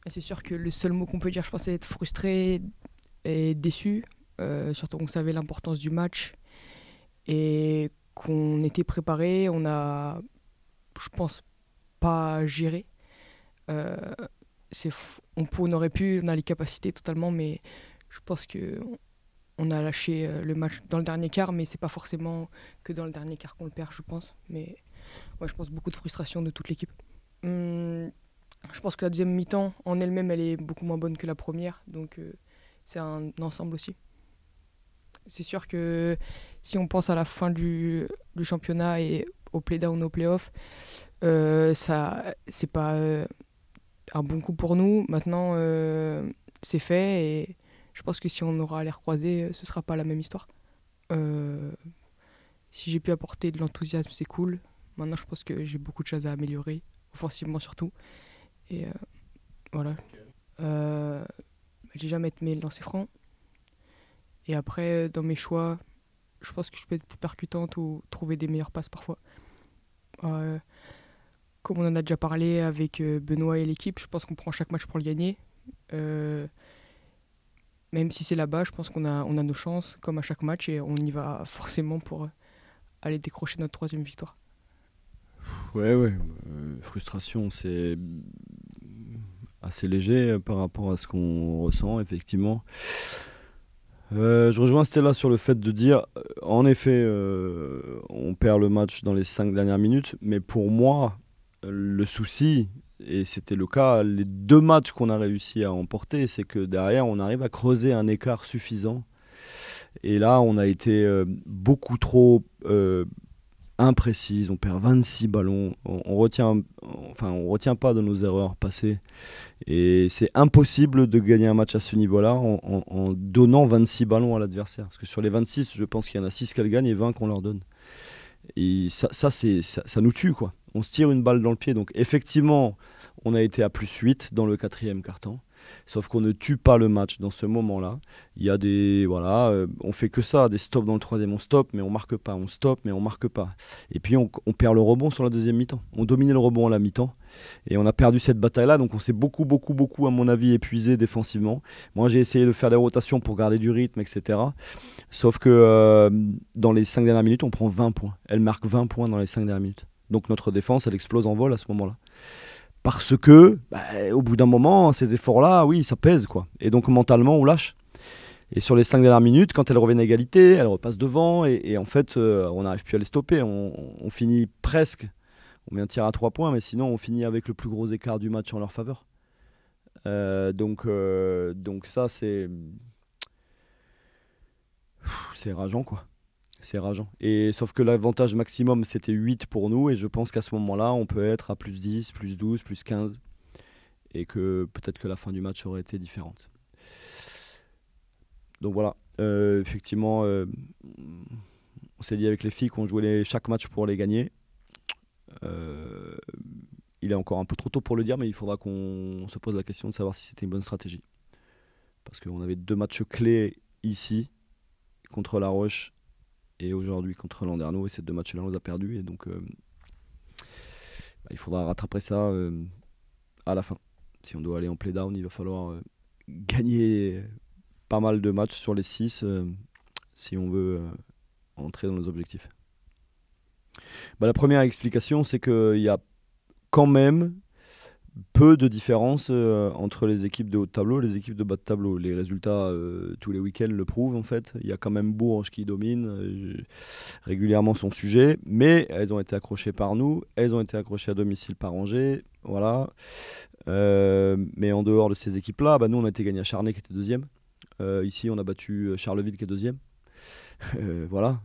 Et c'est sûr que le seul mot qu'on peut dire, je pense, c'est être frustré et déçu. Surtout qu'on savait l'importance du match et qu'on était préparé. On a, je pense, pas géré. Euh, on aurait pu, on a les capacités totalement, mais je pense que on a lâché le match dans le dernier quart, mais c'est pas forcément que dans le dernier quart qu'on le perd, je pense. Mais ouais, je pense beaucoup de frustration de toute l'équipe. Hum, je pense que la deuxième mi-temps en elle-même, elle est beaucoup moins bonne que la première, donc c'est un ensemble aussi. C'est sûr que si on pense à la fin du championnat et au play-down, au play-off, ça, c'est pas un bon coup pour nous. Maintenant, c'est fait et je pense que si on aura à les recroiser, ce sera pas la même histoire. Euh, si j'ai pu apporter de l'enthousiasme, c'est cool. Maintenant, je pense que j'ai beaucoup de choses à améliorer, offensivement surtout. Et voilà. Euh, j'ai jamais aimé le lancer franc. Et après, dans mes choix, je pense que je peux être plus percutante ou trouver des meilleures passes parfois. Euh, Comme on en a déjà parlé avec Benoît et l'équipe, je pense qu'on prend chaque match pour le gagner. Euh, Même si c'est là-bas, je pense qu'on a nos chances, comme à chaque match, et on y va forcément pour aller décrocher notre troisième victoire. Ouais, ouais. Frustration, c'est assez léger par rapport à ce qu'on ressent, effectivement. Je rejoins Stella sur le fait de dire, en effet, on perd le match dans les 5 dernières minutes, mais pour moi, le souci, et c'était le cas, les 2 matchs qu'on a réussi à emporter, c'est que derrière, on arrive à creuser un écart suffisant. Et là, on a été beaucoup trop imprécise, on perd 26 ballons, on retient pas de nos erreurs passées. Et c'est impossible de gagner un match à ce niveau-là en donnant 26 ballons à l'adversaire. Parce que sur les 26, je pense qu'il y en a 6 qu'elle gagne et 20 qu'on leur donne. Et ça nous tue, quoi. On se tire une balle dans le pied. Donc effectivement, on a été à +8 dans le quatrième quart-temps. Sauf qu'on ne tue pas le match dans ce moment-là. Il y a des. Voilà, on fait que ça, des stops dans le troisième, on stoppe, mais on marque pas. On stoppe, mais on marque pas. Et puis on perd le rebond sur la deuxième mi-temps. On dominait le rebond à la mi-temps. Et on a perdu cette bataille-là. Donc on s'est beaucoup, beaucoup, beaucoup, à mon avis, épuisé défensivement. Moi, j'ai essayé de faire des rotations pour garder du rythme, etc. Sauf que dans les 5 dernières minutes, on prend 20 points. Elle marque 20 points dans les 5 dernières minutes. Donc notre défense, elle explose en vol à ce moment-là. Parce que, au bout d'un moment, ces efforts-là, oui, ça pèse, quoi. Et donc, mentalement, on lâche. Et sur les 5 dernières minutes, quand elles reviennent à égalité, elles repassent devant. Et en fait, on n'arrive plus à les stopper. On finit presque. On met un tir à 3 points, mais sinon, on finit avec le plus gros écart du match en leur faveur. Donc ça, c'est rageant, quoi. C'est rageant. Et sauf que l'avantage maximum, c'était 8 pour nous. Et je pense qu'à ce moment-là, on peut être à +10, +12, +15. Et que peut-être que la fin du match aurait été différente. Donc voilà. Effectivement, on s'est dit avec les filles qu'on jouait chaque match pour les gagner. Euh, il est encore un peu trop tôt pour le dire, mais il faudra qu'on se pose la question de savoir si c'était une bonne stratégie. Parce qu'on avait 2 matchs clés ici, contre La Roche et aujourd'hui contre Landerneau. Et ces 2 matchs-là, on les a perdus. Et donc, il faudra rattraper ça à la fin. Si on doit aller en play-down, il va falloir gagner pas mal de matchs sur les 6 si on veut entrer dans nos objectifs. La première explication, c'est qu'il y a quand même peu de différence entre les équipes de haut de tableau et les équipes de bas de tableau. Les résultats tous les week-ends le prouvent en fait. Il y a quand même Bourges qui domine régulièrement son sujet, mais elles ont été accrochées par nous, elles ont été accrochées à domicile par Angers, voilà. Mais en dehors de ces équipes-là, nous on a été gagné à Charnay qui était deuxième. Ici on a battu Charleville qui est deuxième. Voilà.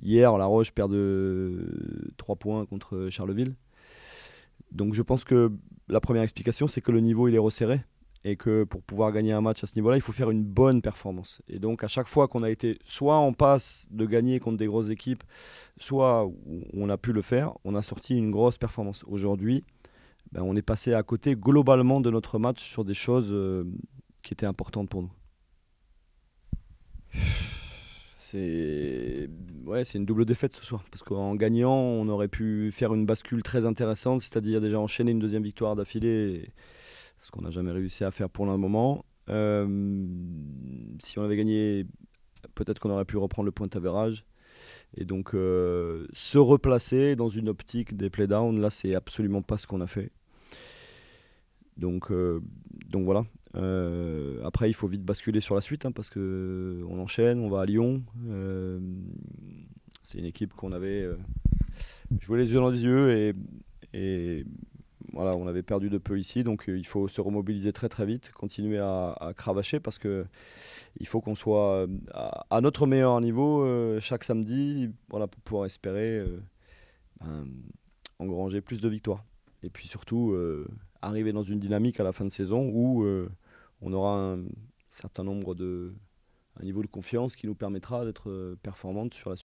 Hier, La Roche perd de 3 points contre Charleville. Donc je pense que la première explication, c'est que le niveau il est resserré et que pour pouvoir gagner un match à ce niveau-là, il faut faire une bonne performance. Et donc à chaque fois qu'on a été soit en passe de gagner contre des grosses équipes, soit où on a pu le faire, on a sorti une grosse performance. Aujourd'hui, on est passé à côté globalement de notre match sur des choses qui étaient importantes pour nous. c'est une double défaite ce soir. Parce qu'en gagnant, on aurait pu faire une bascule très intéressante, c'est-à-dire déjà enchaîner une deuxième victoire d'affilée, ce qu'on n'a jamais réussi à faire pour le moment. Si on avait gagné, peut-être qu'on aurait pu reprendre le point d'average. Et donc, se replacer dans une optique des playdowns, là, c'est absolument pas ce qu'on a fait. Donc voilà. Après, il faut vite basculer sur la suite parce qu'on enchaîne, on va à Lyon. C'est une équipe qu'on avait joué les yeux dans les yeux et voilà, on avait perdu de peu ici. Donc il faut se remobiliser très très vite, continuer à cravacher parce qu'il faut qu'on soit à notre meilleur niveau chaque samedi, voilà, pour pouvoir espérer engranger plus de victoires. Et puis surtout arriver dans une dynamique à la fin de saison où on aura un certain nombre un niveau de confiance qui nous permettra d'être performante sur la